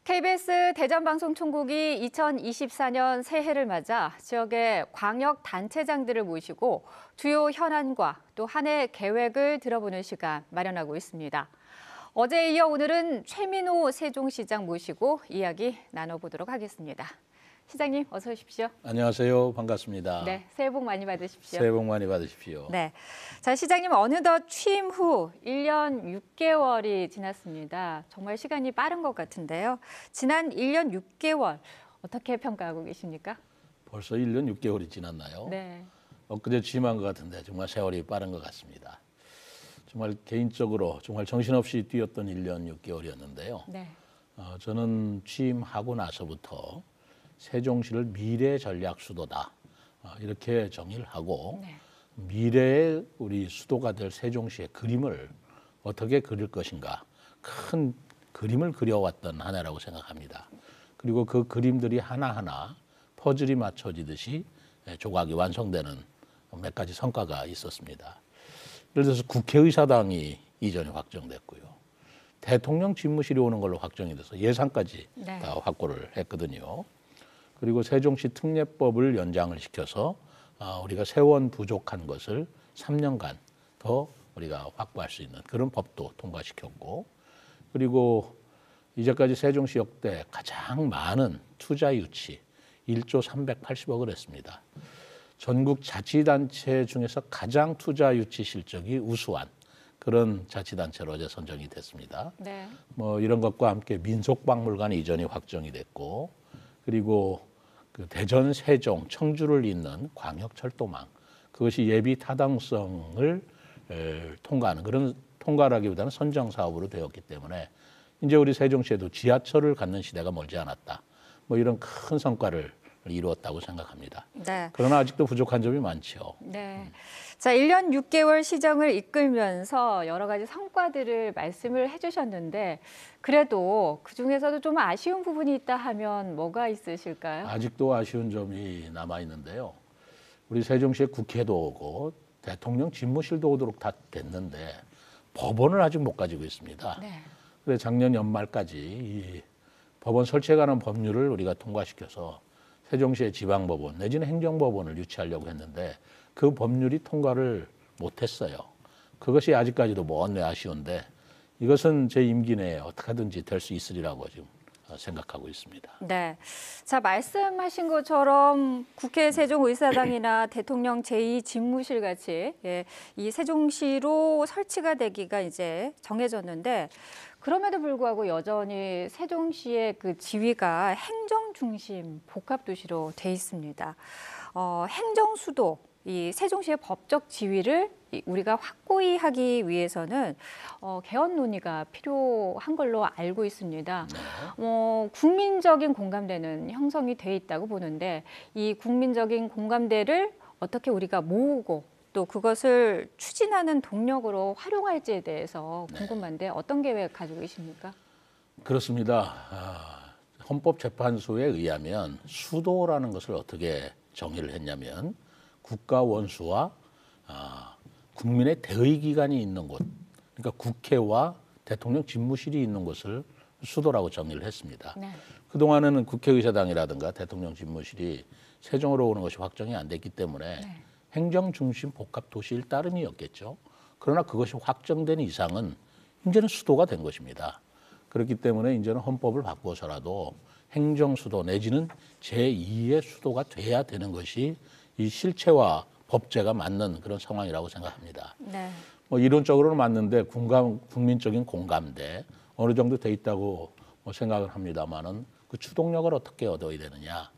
KBS 대전방송총국이 2024년 새해를 맞아 지역의 광역단체장들을 모시고 주요 현안과 또 한 해 계획을 들어보는 시간 마련하고 있습니다. 어제에 이어 오늘은 최민호 세종시장 모시고 이야기 나눠보도록 하겠습니다. 시장님 어서 오십시오. 안녕하세요. 반갑습니다. 네, 새해 복 많이 받으십시오. 새해 복 많이 받으십시오. 네, 자 시장님 어느덧 취임 후 1년 6개월이 지났습니다. 정말 시간이 빠른 것 같은데요. 지난 1년 6개월 어떻게 평가하고 계십니까? 벌써 1년 6개월이 지났나요? 네. 엊그제 취임한 것 같은데 정말 세월이 빠른 것 같습니다. 정말 개인적으로 정말 정신없이 뛰었던 1년 6개월이었는데요. 네. 저는 취임하고 나서부터 세종시를 미래 전략 수도다 이렇게 정의를 하고 네. 미래의 우리 수도가 될 세종시의 그림을 어떻게 그릴 것인가 큰 그림을 그려왔던 한 해라고 생각합니다. 그리고 그 그림들이 하나하나 퍼즐이 맞춰지듯이 조각이 완성되는 몇 가지 성과가 있었습니다. 예를 들어서 국회의사당이 이전에 확정됐고요. 대통령 집무실이 오는 걸로 확정이 돼서 예산까지 네. 다 확보를 했거든요. 그리고 세종시 특례법을 연장을 시켜서 우리가 세원 부족한 것을 3년간 더 우리가 확보할 수 있는 그런 법도 통과시켰고, 그리고 이제까지 세종시 역대 가장 많은 투자 유치 1조 380억을 했습니다. 전국 자치단체 중에서 가장 투자 유치 실적이 우수한 그런 자치단체로 어제 선정이 됐습니다. 네. 뭐 이런 것과 함께 민속박물관 이전이 확정이 됐고, 그리고 그 대전, 세종, 청주를 잇는 광역철도망 그것이 예비 타당성을 통과하는 그런 통과라기보다는 선정 사업으로 되었기 때문에 이제 우리 세종시에도 지하철을 갖는 시대가 멀지 않았다. 뭐 이런 큰 성과를 이루었다고 생각합니다. 네. 그러나 아직도 부족한 점이 많죠. 네. 자, 1년 6개월 시정을 이끌면서 여러 가지 성과들을 말씀을 해주셨는데 그래도 그중에서도 좀 아쉬운 부분이 있다 하면 뭐가 있으실까요? 아직도 아쉬운 점이 남아 있는데요. 우리 세종시에 국회도 오고 대통령 집무실도 오도록 다 됐는데 법원을 아직 못 가지고 있습니다. 네. 그래서 작년 연말까지 이 법원 설치에 관한 법률을 우리가 통과시켜서 세종시의 지방법원 내지는 행정법원을 유치하려고 했는데 그 법률이 통과를 못했어요. 그것이 아직까지도 먼 아쉬운데 이것은 제 임기 내에 어떻게 하든지 될 수 있으리라고 지금 생각하고 있습니다. 네. 자, 말씀하신 것처럼 국회 세종의사당이나 대통령 제2집무실 같이 이 세종시로 설치가 되기가 이제 정해졌는데 그럼에도 불구하고 여전히 세종시의 그 지위가 행정 중심 복합 도시로 돼 있습니다. 행정 수도 이 세종시의 법적 지위를 우리가 확고히 하기 위해서는 개헌 논의가 필요한 걸로 알고 있습니다. 국민적인 공감대는 형성이 돼 있다고 보는데 이 국민적인 공감대를 어떻게 우리가 모으고 또 그것을 추진하는 동력으로 활용할지에 대해서 궁금한데 어떤 계획 가지고 계십니까? 그렇습니다. 헌법재판소에 의하면 수도라는 것을 어떻게 정의를 했냐면 국가 원수와 국민의 대의 기관이 있는 곳, 그러니까 국회와 대통령 집무실이 있는 곳을 수도라고 정의를 했습니다. 네. 그동안에는 국회의사당이라든가 대통령 집무실이 세종으로 오는 것이 확정이 안 됐기 때문에 네. 행정 중심 복합 도시일 따름이었겠죠. 그러나 그것이 확정된 이상은 이제는 수도가 된 것입니다. 그렇기 때문에 이제는 헌법을 바꿔서라도 행정 수도 내지는 제2의 수도가 돼야 되는 것이 이 실체와 법제가 맞는 그런 상황이라고 생각합니다. 네. 뭐 이론적으로는 맞는데 국민적인 공감대 어느 정도 돼 있다고 생각을 합니다만은 그 추동력을 어떻게 얻어야 되느냐.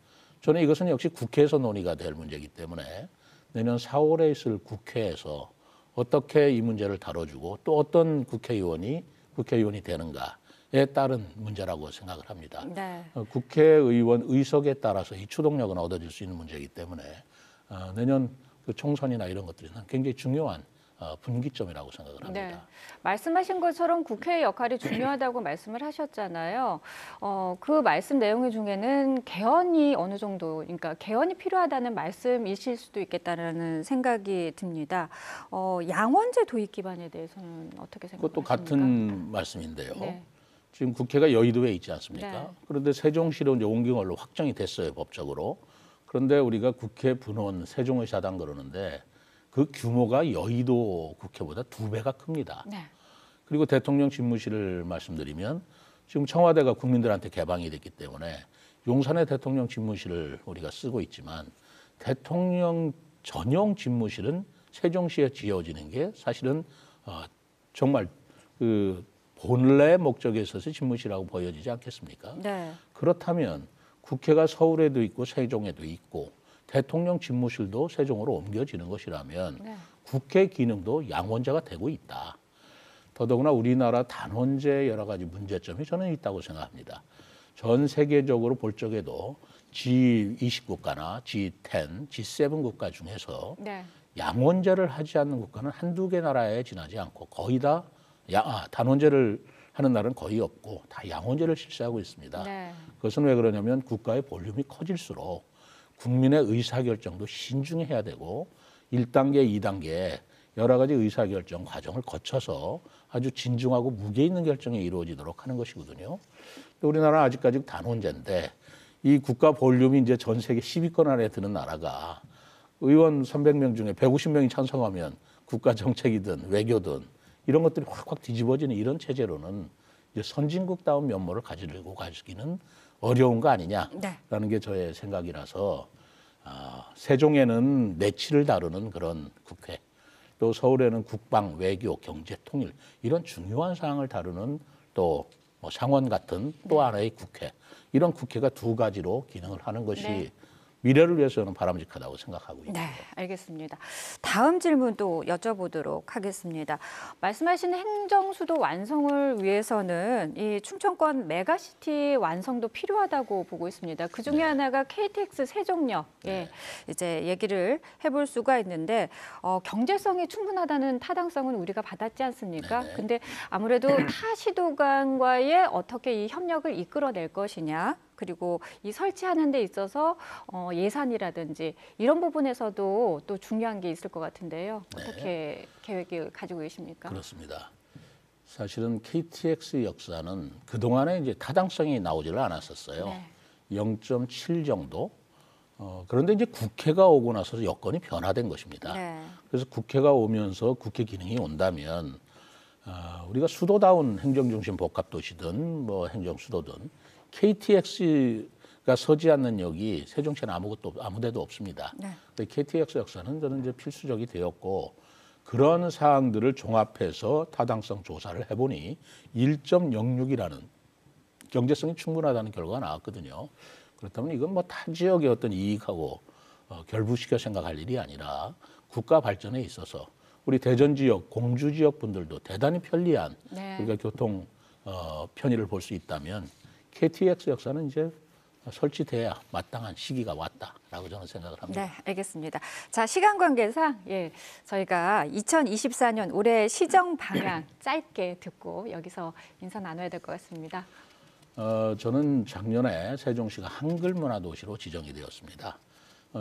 저는 이것은 역시 국회에서 논의가 될 문제이기 때문에 내년 4월에 있을 국회에서 어떻게 이 문제를 다뤄주고 또 어떤 국회의원이 되는가에 따른 문제라고 생각을 합니다. 네. 국회의원 의석에 따라서 이 추동력은 얻어질 수 있는 문제이기 때문에 내년 그 총선이나 이런 것들은 굉장히 중요한 분기점이라고 생각을 합니다. 네. 말씀하신 것처럼 국회의 역할이 중요하다고 말씀을 하셨잖아요. 그 말씀 내용 중에는 개헌이 어느 정도, 그러니까 개헌이 필요하다는 말씀이실 수도 있겠다는 생각이 듭니다. 양원제 도입 기반에 대해서는 어떻게 생각하십니까? 그것도 같은 말씀인데요. 네. 지금 국회가 여의도에 있지 않습니까? 네. 그런데 세종시로 이제 옮긴 걸로 확정이 됐어요, 법적으로. 그런데 우리가 국회 분원 세종의사당 그러는데 그 규모가 여의도 국회보다 2배가 큽니다. 네. 그리고 그리고 대통령 집무실을 말씀드리면 지금 청와대가 국민들한테 개방이 됐기 때문에 용산의 대통령 집무실을 우리가 쓰고 있지만 대통령 전용 집무실은 세종시에 지어지는 게 사실은 정말 그 본래 목적에 있어서 집무실이라고 보여지지 않겠습니까? 네. 그렇다면 국회가 서울에도 있고 세종에도 있고 대통령 집무실도 세종으로 옮겨지는 것이라면 네. 국회 기능도 양원제가 되고 있다. 더더구나 우리나라 단원제 여러 가지 문제점이 저는 있다고 생각합니다. 전 세계적으로 볼 적에도 G20 국가나 G10, G7 국가 중에서 네. 양원제를 하지 않는 국가는 한두 개 나라에 지나지 않고 거의 다 단원제를 하는 나라는 거의 없고 다 양원제를 실시하고 있습니다. 네. 그것은 왜 그러냐면 국가의 볼륨이 커질수록 국민의 의사결정도 신중해야 되고 1단계, 2단계 여러 가지 의사결정 과정을 거쳐서 아주 진중하고 무게 있는 결정이 이루어지도록 하는 것이거든요. 우리나라는 아직까지 단원제인데 이 국가 볼륨이 이제 전 세계 10위권 안에 드는 나라가 의원 300명 중에 150명이 찬성하면 국가 정책이든 외교든 이런 것들이 확확 뒤집어지는 이런 체제로는 이제 선진국다운 면모를 가지고 가기는 어려운 거 아니냐라는 게 저의 생각이라서 세종에는 내치를 다루는 그런 국회, 또 서울에는 국방, 외교, 경제, 통일 이런 중요한 사항을 다루는 또 뭐 상원 같은 또 하나의 국회, 이런 국회가 두 가지로 기능을 하는 것이 미래를 위해서는 바람직하다고 생각하고 있습니다. 네, 알겠습니다. 다음 질문도 여쭤보도록 하겠습니다. 말씀하신 행정수도 완성을 위해서는 이 충청권 메가시티 완성도 필요하다고 보고 있습니다. 그 중에 하나가 KTX 세종역, 이제 얘기를 해볼 수가 있는데 경제성이 충분하다는 타당성은 우리가 받았지 않습니까? 근데 아무래도 타 시도간과의 어떻게 이 협력을 이끌어낼 것이냐. 그리고 이 설치하는 데 있어서 예산이라든지 이런 부분에서도 또 중요한 게 있을 것 같은데요. 어떻게 계획을 가지고 계십니까? 그렇습니다. 사실은 KTX 역사는 그동안에 이제 타당성이 나오지를 않았었어요. 0.7 정도. 그런데 이제 국회가 오고 나서 여건이 변화된 것입니다. 그래서 국회가 오면서 국회 기능이 온다면 우리가 수도다운 행정중심 복합도시든 뭐 행정수도든 KTX가 서지 않는 역이 세종시는 아무 데도 없습니다. KTX 역사는 저는 이제 필수적이 되었고 그런 사항들을 종합해서 타당성 조사를 해보니 1.06이라는 경제성이 충분하다는 결과가 나왔거든요. 그렇다면 이건 뭐 타 지역의 어떤 이익하고 결부시켜 생각할 일이 아니라 국가 발전에 있어서 우리 대전 지역, 공주 지역 분들도 대단히 편리한 우리가 교통 편의를 볼 수 있다면 KTX 역사는 이제 설치돼야 마땅한 시기가 왔다라고 저는 생각을 합니다. 네, 알겠습니다. 자, 시간 관계상 저희가 2024년 올해 시정 방향 짧게 듣고 여기서 인사 나눠야 될 것 같습니다. 저는 작년에 세종시가 한글문화도시로 지정이 되었습니다.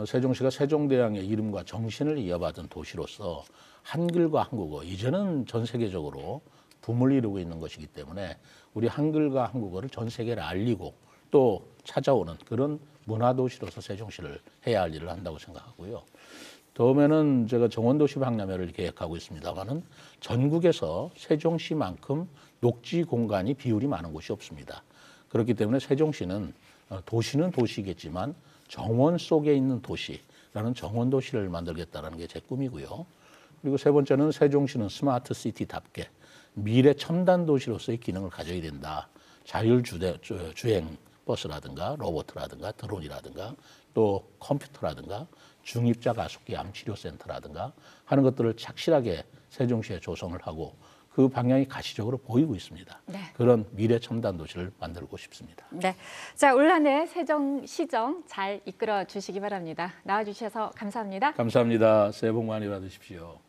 세종시가 세종대왕의 이름과 정신을 이어받은 도시로서 한글과 한국어, 이제는 전 세계적으로 붐을 이루고 있는 것이기 때문에 우리 한글과 한국어를 전 세계에 알리고 또 찾아오는 그런 문화도시로서 세종시를 해야 할 일을 한다고 생각하고요. 다음에는 제가 정원도시 박람회를 계획하고 있습니다만은 전국에서 세종시만큼 녹지 공간이 비율이 많은 곳이 없습니다. 그렇기 때문에 세종시는 도시는 도시겠지만 정원 속에 있는 도시라는 정원도시를 만들겠다는 게 제 꿈이고요. 그리고 세 번째는 세종시는 스마트 시티답게 미래 첨단 도시로서의 기능을 가져야 된다. 자율주행 버스라든가 로봇이라든가 드론이라든가 또 컴퓨터라든가 중입자 가속기 암치료센터라든가 하는 것들을 착실하게 세종시에 조성을 하고 그 방향이 가시적으로 보이고 있습니다. 그런 미래 첨단 도시를 만들고 싶습니다. 네, 자, 올 한 해 세종시정 잘 이끌어 주시기 바랍니다. 나와주셔서 감사합니다. 감사합니다. 새해 복 많이 받으십시오.